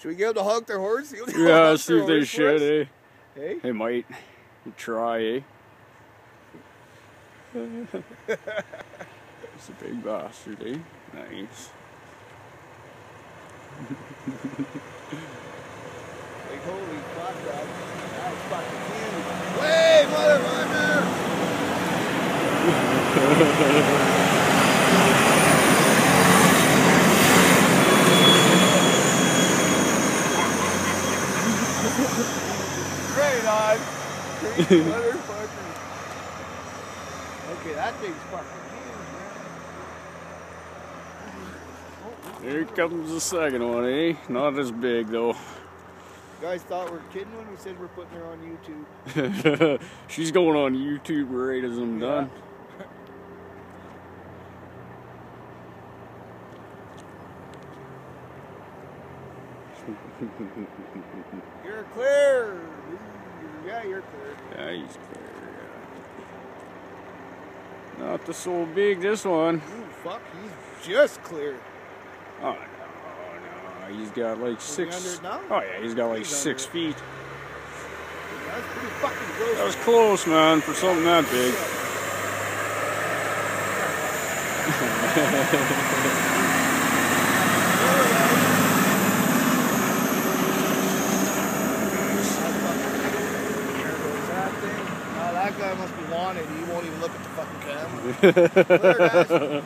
Should we get them to honk their horn? Yeah, see if they should, eh? Hey? They might. Try, eh? It's a big bastard, eh? Nice. Like, holy fuck, that's fucking huge. Way, motherfucker! Right on. Crazy motherfucker. Okay, that thing's fucking huge, man. Here comes the second one, eh? Not as big, though. You guys thought we were kidding when we said we're putting her on YouTube. She's going on YouTube right as I'm done. You're clear. Yeah, you're clear. Yeah, he's clear. Yeah. Not the so big, this one. Ooh, fuck, he's just clear. Oh, no. He's got like 6. Now? Oh, yeah, he's got like 6 feet. That's pretty fucking close. That was close, man, for something that big. That guy must be wanted. He won't even look at the fucking camera. Clear, guys.